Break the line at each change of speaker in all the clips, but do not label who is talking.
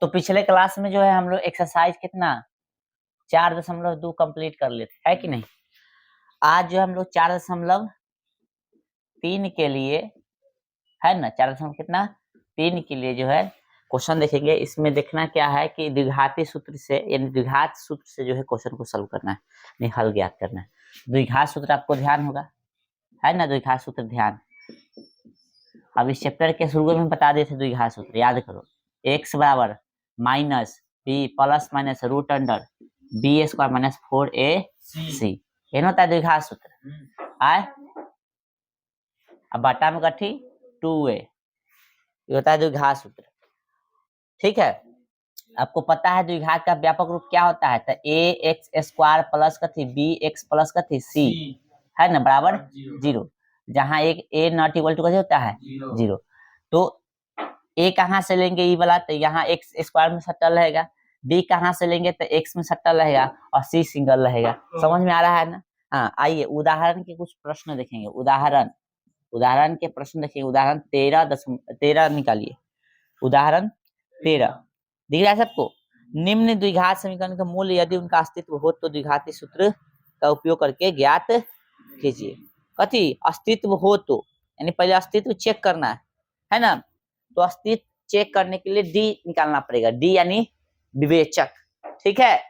तो पिछले क्लास में जो है हम लोग एक्सरसाइज कितना 4.2 कंप्लीट कर लेते है कि नहीं। आज जो हम लोग 4.3 के लिए है ना, 4.3 के लिए जो है क्वेश्चन देखेंगे। इसमें देखना क्या है कि द्विघाती सूत्र से यानी द्विघात सूत्र से जो है क्वेश्चन को सॉल्व करना है, नहीं हल ज्ञात करना है। द्विघात सूत्र आपको ध्यान होगा, है ना, द्विघात सूत्र ध्यान। अब इस चैप्टर के शुरू में बता दिए थे द्विघात सूत्र, याद करो। x बराबर minus b plus minus root under b square minus 4ac, ये होता है द्विघात सूत्र। आए अब बटा में कथी 2a, ये होता है द्विघात सूत्र। ठीक है, आपको पता है द्विघात का व्यापक रूप क्या होता है, तो a x स्क्वायर प्लस कथी b x प्लस कथी c, है ना, बराबर 0, जहां एक a नॉट इक्वल टू कैसे होता है 0। तो a कहाँ से लेंगे ई वाला, तो यहाँ x स्क्वायर में सट्टा रहेगा, b कहाँ से लेंगे तो x में सट्टा रहेगा और c सिंगल रहेगा। समझ में आ रहा है ना। हाँ, आइए उदाहरण के कुछ प्रश्न देखेंगे। उदाहरण के प्रश्न देखेंगे। उदाहरण 13 निकालिए। उदाहरण 13 दिख रहा है सबको। निम्न द्विघात समीकरण का मूल्य यदि उनका अस्तित्व हो तो द्विघाती सूत्र का उपयोग करके ज्ञात कीजिए। कथी अस्तित्व हो तो, यानी पहले अस्तित्व चेक करना है ना। तो अस्तित्व चेक करने के लिए डी निकालना पड़ेगा, डी यानी विवेचक। ठीक है,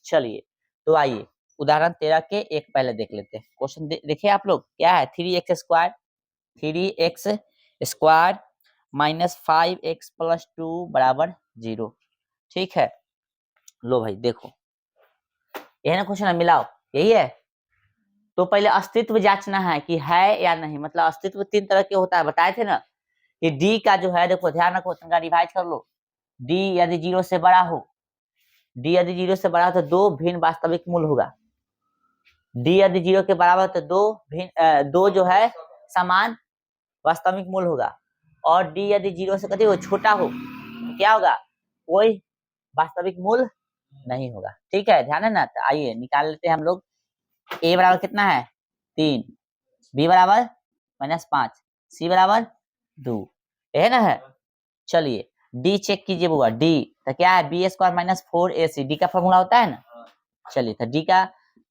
चलिए तो आइए उदाहरण 13 के एक पहले देख लेते हैं। क्वेश्चन देखिए आप लोग, क्या है 3x square minus 5x plus 2 बराबर 0। ठीक है, लो भाई देखो, यही ना क्वेश्चन मिलाओ, यही है। तो पहले अस्तित्व जांचना है कि है या नहीं, मतलब अस्तित्व 3 तरह के होता है, बताए थे ना कि डी का जो है, देखो ध्यान रखो, तनका रिवाइज कर लो। डी यदि 0 से बड़ा हो, डी यदि 0 से बड़ा हो तो 2 भिन्न वास्तविक मूल होगा। डी यदि 0 के बराबर तो 2 जो है समान वास्तविक मूल होगा। और डी यदि 0 से कभी वो छोटा हो तो क्या होगा, कोई वास्तविक मूल नहीं होगा। ठीक है, ध्यान है ना। तो आइए निकाल लेते हैं हम लोग। a बराबर कितना है 3, b बराबर -5, c बराबर 2, है ना है। चलिए d चेक कीजिए बुआ, d तो क्या है b square minus 4ac, d का फॉर्मूला होता है ना। चलिए तो d का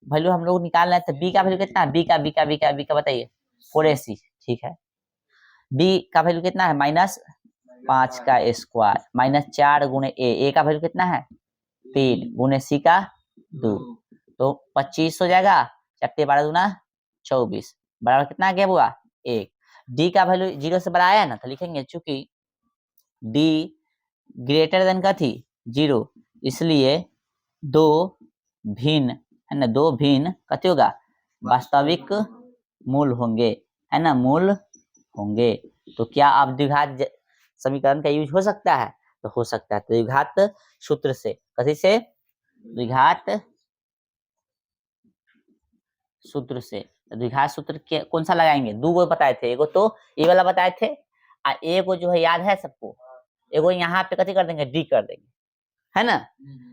वैल्यू हम लोग निकाल रहे हैं, तो b का वैल्यू कितना है, b का बताइए 4ac। ठीक है, b का वैल्यू कितना है -5 का स्क्वायर माइनस 4 गुणे a का वैल्यू कितना है 3 गुणे c का 2, तो 25 हो जाएगा। 4 12 दूना 24 बराबर कितना आ गया बुआ 1। डी का वैल्यू 0 से बड़ा आया ना, तो लिखेंगे चूंकि डी ग्रेटर देन का थी 0, इसलिए 2 भिन्न, है ना, 2 भिन्न कथी होगा वास्तविक मूल होंगे, है ना, मूल होंगे। तो क्या आप द्विघात समीकरण का यूज हो सकता है, तो हो सकता है। तो द्विघात सूत्र से, कथी से, द्विघात सूत्र से, द्विघात सूत्र के कौन सा लगाएंगे, 2 गो बताए थे, एगो तो ये वाला बताए थे, और एगो जो है याद है सबको, एगो यहाँ पे कथी कर देंगे डी कर देंगे, है ना,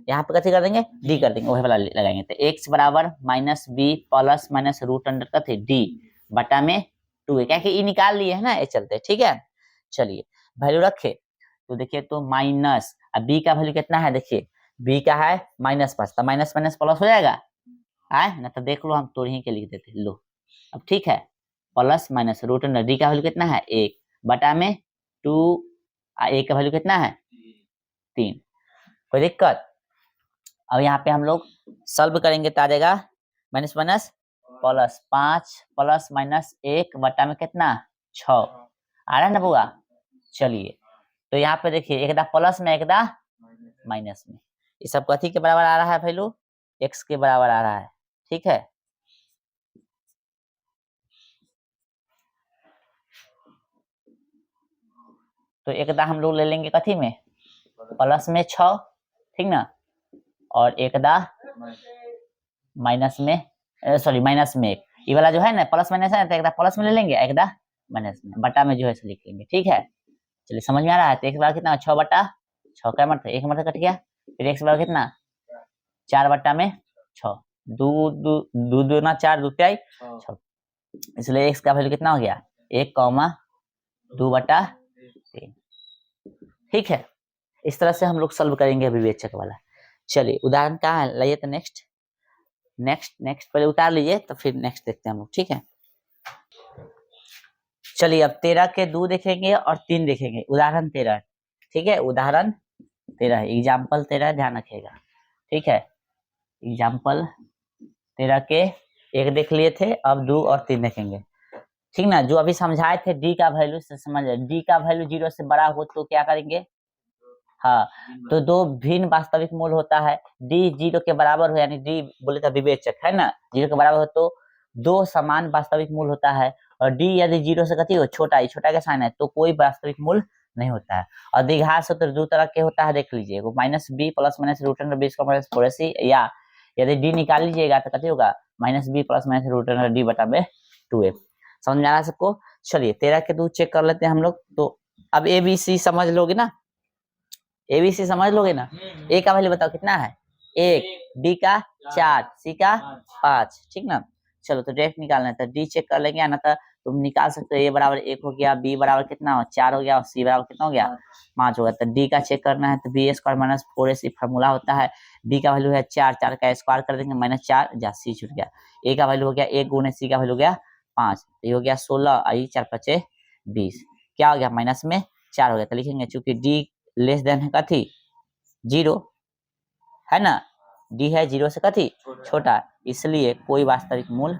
यहाँ पे कथी कर देंगे डी कर देंगे, वही वाला लगाएंगे। तो x बराबर -b plus minus root under कथी डी बटा में 2 क्या कि ई निकाल लिए है ना, ये चलते। ठीक है, चलिए वैल्यू रखे तो देखिए, तो माइनस, अब b का वैल्यू कितना है, देखिए b का है -5, तो माइनस माइनस प्लस हो जाएगा, है ना। तो देख लो, हम तो ही के लिख देते, लो अब ठीक है, plus minus root under d का वैल्यू कितना है 1 बटा में 2, a का वैल्यू कितना है 3। कोई दिक्कत। अब यहाँ पे हम लोग सॉल्व करेंगे तो आ जाएगा minus minus plus 5 plus minus 1 बटा में कितना 6 आ रहा है ना बुआ। चलिए तो यहाँ पे देखिए, एक दा प्लस में एक दा माइनस में, ये सब कथी के बराबर आ रहा है वैल्यू, x के बराबर आ रहा है। ठीक है, तो एक दा हम लोग ले लेंगे कथी में प्लस में 6, ठीक ना, और एक दा माइनस में, सॉरी माइनस में 1, ये वाला जो है ना प्लस माइनस है, तो एक दा प्लस में ले लेंगे, एक दा माइनस में, बटा में जो है लिख लेंगे। ठीक है, चलिए समझ में आ रहा है। तो एक बार कितना 6 बटा 6 का मतलब 1 मतलब कट गया, फिर एक बार कितना 4 बटा में 6, 2 2 2 ना 4 2 6, इसलिए x का वैल्यू कितना हो गया 1, 2 बटा 3। ठीक है, इस तरह से हम लोग सॉल्व करेंगे विवेचक वाला। चलिए उदाहरण कहाँ है, लाइए तो नेक्स्ट नेक्स्ट नेक्स्ट पहले उतार लीजिए तो फिर नेक्स्ट देखते हैं हम लोग, ठीक है। चलिए अब 13 के 2 देखेंगे और 3 देखेंगे, उदाहरण 13, ठीक है, उदाहरण 13 एग्जाम्पल 13 ध्यान रखिएगा, ठीक है। एग्जाम्पल 13 के 1 देख लिए थे, अब 2 और 3 देखेंगे, ठीक ना। जो अभी समझाए थे डी का वैल्यू से समझ, डी का वैल्यू 0 से बड़ा हो तो क्या करेंगे, हाँ, तो दो भिन्न वास्तविक मूल होता है, डी 0 के बराबर हो, यानी डी बोले तो विवेचक है ना, 0 के बराबर हो तो दो समान वास्तविक मूल होता है, और डी यदि 0 से कति हो, छोटा, छोटा का साइन है तो कोई वास्तविक मूल नहीं होता है। और द्विघात सूत्र दो तरह के होता है, देख लीजिए, minus b plus minus root under b square minus 4ac, या यदि डी निकाल लीजिएगा तो कति होगा, minus b plus minus root under d बटा में 2a। समझ में आ रहा सबको। चलिए 13 के 2 चेक कर लेते हैं हम लोग। तो अब ए बी सी समझ लोगे ना, एबीसी समझ लोगे ना। ए का वैल्यू बताओ कितना है, 1, डी का 4, सी का 5, ठीक ना। चलो तो डायरेक्ट निकालना है तो डी चेक कर लेंगे, ना तो तुम निकाल सकते हो, ए बराबर 1 हो गया, बी बराबर कितना हो 4 हो गया, और सी बराबर कितना हो गया 5 हो गया। तो डी का चेक करना है तो B square minus 4ac formula होता है, बी का वैल्यू है 4, 4 का स्क्वायर कर देंगे माइनस 4, जा सी छूट गया। ए का वैल्यू हो गया 1 गुने सी का वैल्यू हो गया 5, ये हो गया 16, आई 4 5 20, क्या हो गया माइनस में 4 हो गया। तो लिखेंगे चूंकि डी लेस देन है कथी 0 है ना, डी है 0 से कथी छोटा, इसलिए कोई वास्तविक मूल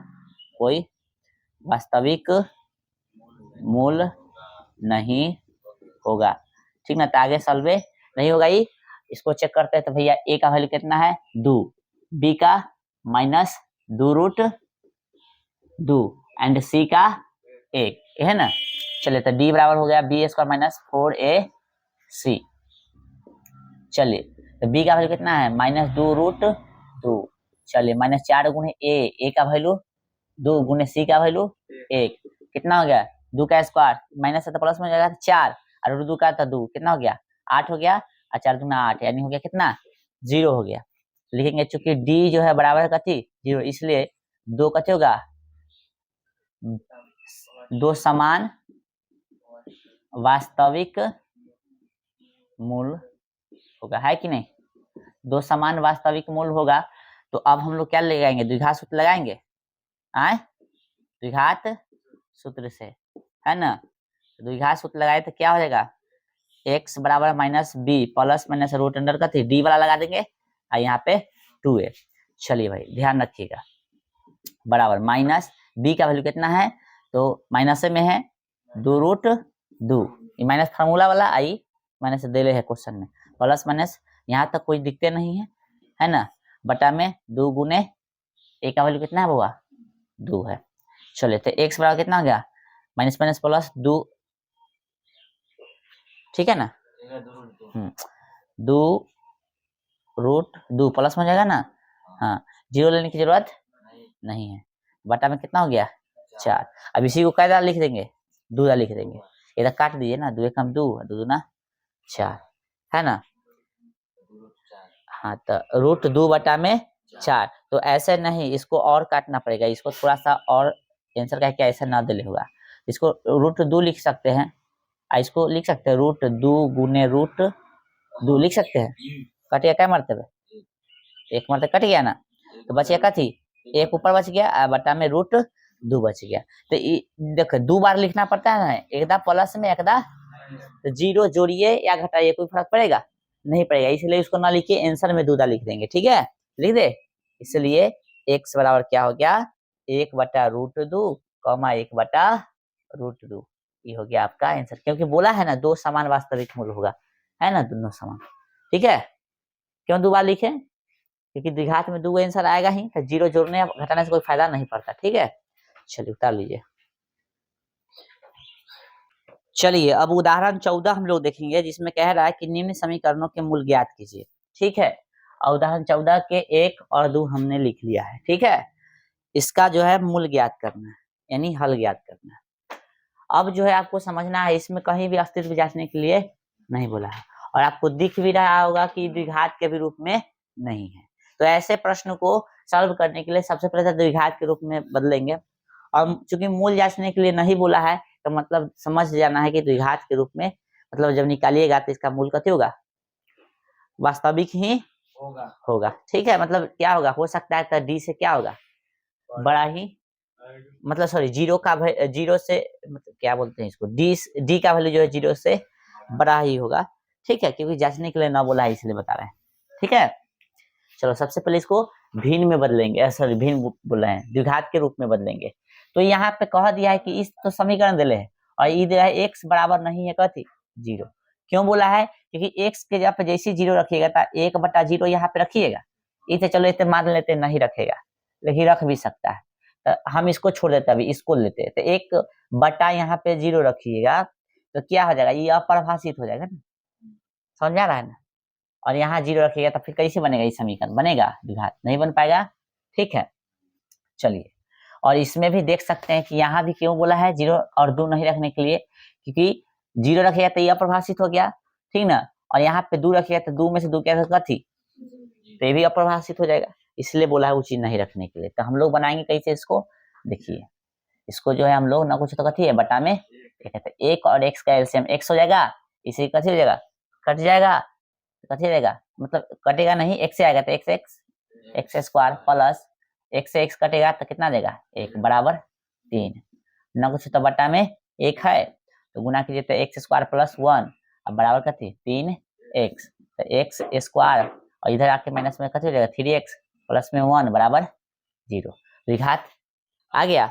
नहीं होगा, ठीक ना। तो आगे सॉल्वे नहीं होगा, ये इसको चेक करते हैं। तो भैया ए का वैल्यू कितना है 2, बी का माइनस 2√2 एंड सी का 1 है ना। चलिए तो डी बराबर हो गया बी स्क्वायर माइनस 4ac। चलिए तो बी का वैल्यू कितना है माइनस 2√2, चलिए माइनस 4 गुने ए का वैल्यू 2 गुने सी का वैल्यू 1, कितना हो गया 2 का स्क्वायर माइनस है तो प्लस में हो जाएगा 4, और 2 का तो 2 कितना हो गया 8 हो गया, और 4 दूना 8, यानी हो गया कितना 0 हो गया। लिखेंगे चूंकि डी जो है बराबर है कथी 0, इसलिए दो कथी होगा, दो समान वास्तविक मूल होगा, है कि नहीं, दो समान वास्तविक मूल होगा। तो अब हम लोग क्या लगाएंगे, द्विघात सूत्र लगाएंगे, आए द्विघात सूत्र से, है ना। द्विघात सूत्र लगाए तो क्या हो जाएगा, x बराबर minus b plus minus root under का थी डी वाला लगा देंगे, और यहाँ पे 2a। चलिए भाई ध्यान रखिएगा, बराबर माइनस बी का वैल्यू कितना है, तो माइनस में है 2√2, ये माइनस फार्मूला वाला आई माइनस दे ले है क्वेश्चन में, प्लस माइनस यहाँ तक कोई दिखते नहीं है ना, बटा में 2 गुने ए का वैल्यू कितना है बुआ 2 है। चलिए तो x बराबर कितना हो गया माइनस माइनस प्लस 2, ठीक है ना, 2√2 प्लस में हो जाएगा ना, हाँ 0 लेने की जरूरत नहीं है, बटा में कितना हो गया 4। अब इसी को कैसा लिख देंगे 2 लिख देंगे, इधर काट दीजिए ना, 2 कम 2 2 दूना 4 है ना, हाँ तो √2 बटा में 4। तो ऐसे नहीं, इसको और काटना पड़ेगा, इसको थोड़ा सा और आंसर का क्या ऐसा ना दिले होगा, इसको √2 लिख सकते हैं, इसको लिख सकते हैं √2 गुने √2 लिख सकते हैं, कट गया क्या मरतबे, एक मरतबे कट गया ना, तो बच गया कथी एक ऊपर बच गया, बटा में √2 बच गया। तो देखो 2 बार लिखना पड़ता है ना, एकदा प्लस में एकदा, तो 0 जोड़िए या घटाइए कोई फर्क पड़ेगा नहीं पड़ेगा, इसलिए उसको ना लिखिए, आंसर में 2 लिख देंगे, ठीक है लिख दे। इसलिए x बराबर क्या हो गया 1/√2 कॉमा 1/√2, ये हो गया आपका आंसर, क्योंकि बोला है ना दो समान वास्तविक मूल होगा, है ना दोनों समान, ठीक है। क्यों 2 बार लिखे, क्योंकि द्विघात में 2 आंसर आएगा ही, तो 0 जोड़ने या घटाने से कोई फायदा नहीं पड़ता, ठीक है। चलिए उतार लीजिए। चलिए अब उदाहरण 14 हम लोग देखेंगे, जिसमें कह रहा है कि निम्न समीकरणों के मूल ज्ञात कीजिए, ठीक है। और उदाहरण 14 के 1 और 2 हमने लिख लिया है, ठीक है। इसका जो है मूल ज्ञात करना है, यानी हल ज्ञात करना है। अब जो है आपको समझना है, इसमें कहीं भी अस्तित्व जांचने के लिए नहीं बोला है, और आपको दिख भी रहा होगा कि द्विघात के भी रूप में नहीं है। तो ऐसे प्रश्न को सॉल्व करने के लिए सबसे पहले द्विघात के रूप में बदलेंगे, और चूंकि मूल जांचने के लिए नहीं बोला है तो मतलब समझ जाना है कि द्विघात के रूप में, मतलब जब निकालिएगा तो इसका मूल कथी होगा वास्तविक ही होगा। ठीक है, मतलब क्या होगा, हो सकता है तो डी से क्या होगा, बड़ा ही, मतलब सॉरी जीरो का जीरो से मतलब क्या बोलते हैं इसको, डी का वैल्यू जो है जीरो से बड़ा ही होगा। ठीक है, क्योंकि जांचने के लिए ना बोला है इसलिए बता रहे हैं। ठीक है, चलो सबसे पहले इसको भिन्न में बदलेंगे, सॉरी भिन्न बोल रहे हैं, द्विघात के रूप में बदलेंगे। तो यहाँ पे कह दिया है कि इस तो समीकरण दिले है और ये दिया है एक्स बराबर नहीं है कथी, जीरो। क्यों बोला है, क्योंकि एक्स के जब जैसे जीरो रखिएगा तो 1/0 यहाँ पे रखिएगा, इसे चलो इसे मान लेते नहीं रखेगा, लेकिन रख भी सकता है, तो हम इसको छोड़ देते, अभी इसको लेते हैं। तो 1/, यहाँ पे 0 रखिएगा तो क्या हो जाएगा, ये अपरिभाषित हो जाएगा ना, समझ आ रहा है ना। और यहाँ 0 रखिएगा तो फिर कैसे बनेगा, ये समीकरण बनेगा द्विघात, नहीं बन पाएगा। ठीक है, चलिए, और इसमें भी देख सकते हैं कि यहाँ भी क्यों बोला है 0 और 2 नहीं रखने के लिए, क्योंकि 0 रखिएगा तो ये अप्रभाषित हो गया, ठीक ना, और यहाँ पे 2 रखिएगा तो 2 में से 2 क्या कथी, तो ये भी अप्रभाषित हो जाएगा, इसलिए बोला है वो चीज नहीं रखने के लिए। तो हम लोग बनाएंगे कैसे इसको, देखिए इसको जो है हम लोग ना कुछ तो कथी है बटा में क्या कहते हैं, 1 और x का एलसीएम x हो जाएगा, इसे कथी हो जाएगा, कट जाएगा, कथी रहेगा, मतलब कटेगा नहीं, x से आएगा तो x स्क्वायर प्लस x से x कटेगा तो कितना देगा, 1 बराबर 3, ना कुछ तो बटा में 1 है तो गुना कीजिए तो x स्क्वायर प्लस 1 अब बराबर कथी 3x, तो x स्क्वायर और इधर आके माइनस में कथी हो जाएगा 3x प्लस में 1 बराबर 0, द्विघात आ गया।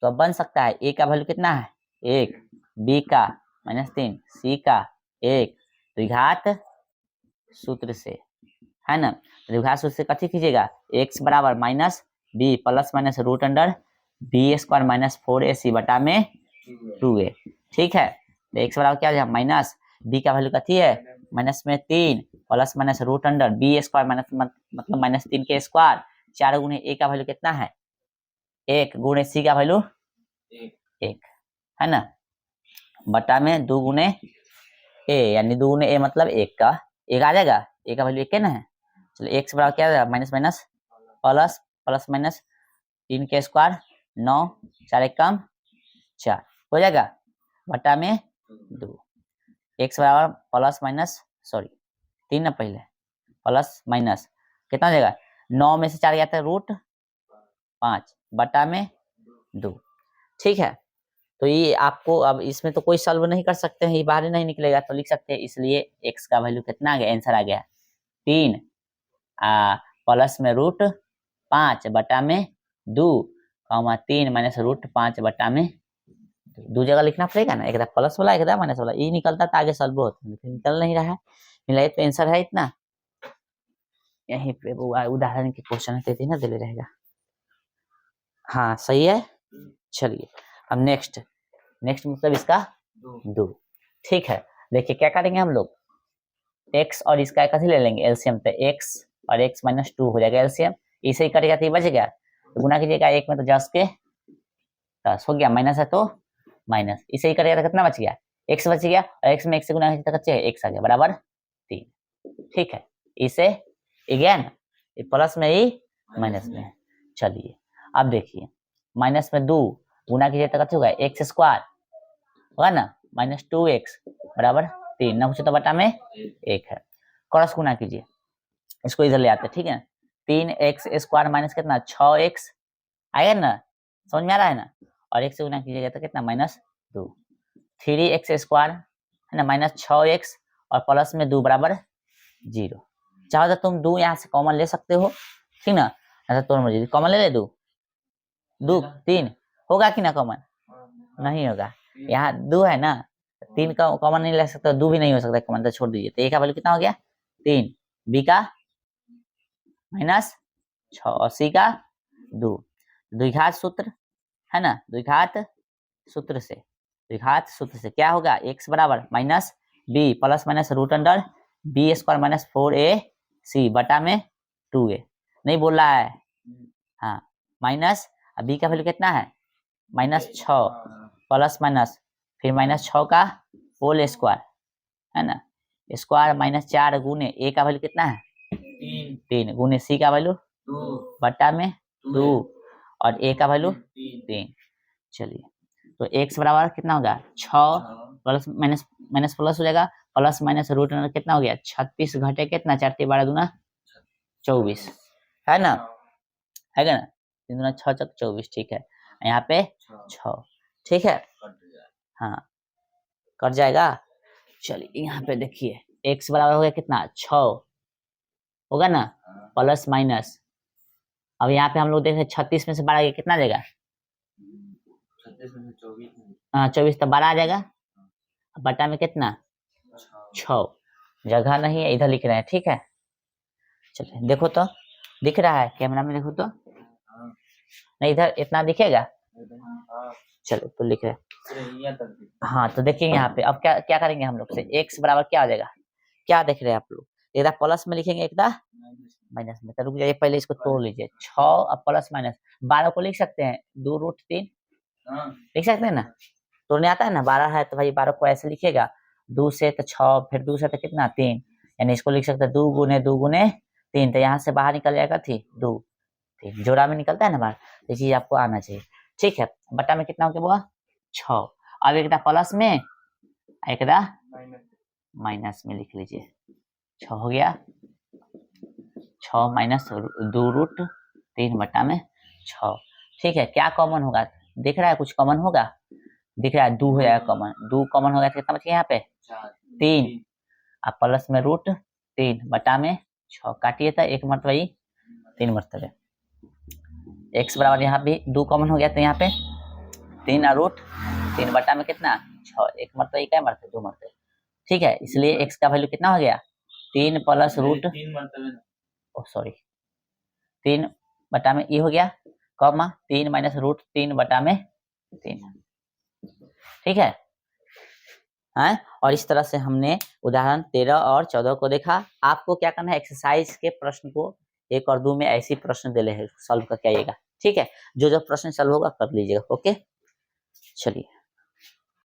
तो अब बन सकता है a का वैल्यू कितना है 1, b का -3, c का 1, द्विघात सूत्र से, है ना, द्विघात सूत्र से कथी कीजिएगा, x बराबर minus b plus minus root under b square minus 4ac बटा में 2a। ठीक है, तो x बराबर क्या हो जाएगा माइनस b का वैल्यू कथी है माइनस में 3 plus minus root under b square minus मतलब माइनस 3 के स्क्वायर, 4 गुने a का वैल्यू कितना है 1 गुने c का वैल्यू 1 है ना, बटा में 2 गुने a, यानी 2 गुने a मतलब 1 का 1 आ जाएगा, a का वैल्यू 1 है ना, चलो x बराबर क्या है minus minus plus plus minus 3 के स्क्वायर 9 4 1 कम 4 हो जाएगा, बटा में 2, x बराबर प्लस माइनस सॉरी 3 ना पहले प्लस माइनस कितना हो जाएगा 9 में से 4 गया था रूट 5 बटा में 2। ठीक है, तो ये आपको अब इसमें तो कोई सॉल्व नहीं कर सकते हैं, ये बाहर नहीं निकलेगा, तो लिख सकते हैं, इसलिए x का वैल्यू कितना आ गया, आंसर आ गया 3 प्लस में रूट 5 बटा में 2 3 माइनस रूट 5 बटा में 2 जगह लिखना पड़ेगा ना, एक प्लस वाला एक माइनस वाला, ये निकलता तो आगे सॉल्व होता, लेकिन निकल नहीं रहा है, मिला तो आंसर है इतना, यहीं पे वो उदाहरण के क्वेश्चन देते ना दे रहेगा। हाँ सही है, चलिए अब नेक्स्ट मतलब इसका 2। ठीक है, देखिए क्या करेंगे हम लोग, x और इसका कथी ले लेंगे एलसीएम, तो x और x माइनस 2 हो जाएगा एलसीएम, इसे ही करेगा तो ये बच गया, तो गुना कीजिएगा 1 में तो 10 के 10 हो गया, माइनस है तो माइनस, इसे ही करेगा तो कितना बच गया x बच गया, और x में 1 से गुना कीजिए तो x आ गया बराबर 3। ठीक है, इसे अगेन प्लस में ही माइनस में, चलिए अब देखिए माइनस में 2 गुना कीजिए तो कितना होगा x स्क्वायर होगा ना माइनस 2x बराबर 3, ना कुछ तो बटा में 1 है, क्रॉस गुना कीजिए, इसको इधर ले आते, ठीक है, 3x स्क्वायर माइनस कितना 6x आएगा ना, समझ में आ रहा है ना, और 1 से गुना कीजिएगा तो कितना माइनस 2, 3x स्क्वायर है ना माइनस 6x और प्लस में 2 बराबर 0, चाहो तो तुम 2 यहाँ से कॉमन ले सकते हो, ठीक ना, ऐसा तो मुझे कॉमन ले 2 3 होगा कि ना कॉमन, नहीं होगा, यहाँ 2 है ना, 3 का कॉमन नहीं ले सकते, 2 भी नहीं हो सकता कॉमन, तो छोड़ दीजिए, तो a का वैल्यू कितना हो गया 3, b का माइनस 6 और c का 2, द्विघात सूत्र है ना, द्विघात सूत्र से क्या होगा x बराबर minus b plus minus root under b square minus 4ac बटा में 2a, नहीं बोल रहा है, हाँ माइनस b का वैल्यू कितना है माइनस 6 प्लस माइनस फिर माइनस 6 का होल स्क्वायर है ना, स्क्वायर माइनस 4 गुने a का वैल्यू कितना है 3 गुने c का वैल्यू 2 बटा में 2 और a का वैल्यू 3। चलिए तो x बराबर कितना होगा 6 प्लस माइनस माइनस प्लस हो जाएगा, प्लस माइनस रूट कितना हो गया 36 घटे कितना 4 3 12 दूना 24 है ना, है ना 3 दूना 6 चक 24 ठीक है, यहाँ पे 6 ठीक है, हाँ कट जाएगा। चलिए यहाँ पे देखिए x बराबर हो गया कितना 6 होगा ना, प्लस माइनस अब यहाँ पे हम लोग देख रहे 36 में से 12 कितना देगा 24 तो 12 आ जाएगा, बटा में कितना 6 जगह नहीं है इधर लिख रहे हैं ठीक है। चलिए देखो तो दिख रहा है कैमरा में देखो तो नहीं इधर इतना दिखेगा, चलो तो लिख रहे हाँ तो देखिए यहाँ पे अब क्या क्या करेंगे हम लोग से x बराबर क्या आ जाएगा, क्या देख रहे हैं आप लोग एक प्लस में लिखेंगे एक माइनस में, तो रुक जाइए पहले इसको तोड़ लीजिए 6 और प्लस माइनस 12 को लिख सकते हैं 2√3 लिख सकते हैं ना, तोड़ने आता है ना 12 है तो भाई 12 को ऐसे लिखेगा 2 से तो 6 फिर 2 से तो कितना 3 यानी इसको लिख सकते हैं 2 गुने 2 गुने 3 तो यहाँ से बाहर निकल जाएगा 2 3 जोड़ा में निकलता है ना बाहर, ये चीज आपको आना चाहिए ठीक है। बटा में कितना हो गया बुआ 6, अब एक प्लस में एक माइनस में लिख लीजिए 6 हो गया 6 माइनस 2√3 बटा में 6 ठीक है। क्या कॉमन होगा दिख रहा है, कुछ कॉमन होगा दिख रहा है 2 हो जाएगा कॉमन, 2 कॉमन होगा तो कितना बच गया यहाँ पे 3 अब प्लस में √3 बटा में 6 काटिए तो एक मरतबा ही 3 मरतबे x बराबर यहाँ भी 2 कॉमन हो गया तो यहाँ पे 3 √3 बटा में कितना 6 एक मरतबा ही क्या मरतबे 2 मरतबे ठीक है, इसलिए x का वैल्यू कितना हो गया 3 प्लस रूट सॉरी 3 बटा में ये हो गया कॉमा 3 माइनस √3 बटा में 3 ठीक है। हाँ और इस तरह से हमने उदाहरण 13 और 14 को देखा। आपको क्या करना है एक्सरसाइज के प्रश्न को 1 और 2 में ऐसी प्रश्न दे रहे हैं सॉल्व करके आइएगा ठीक है, जो जो प्रश्न सॉल्व होगा कर लीजिएगा ओके। चलिए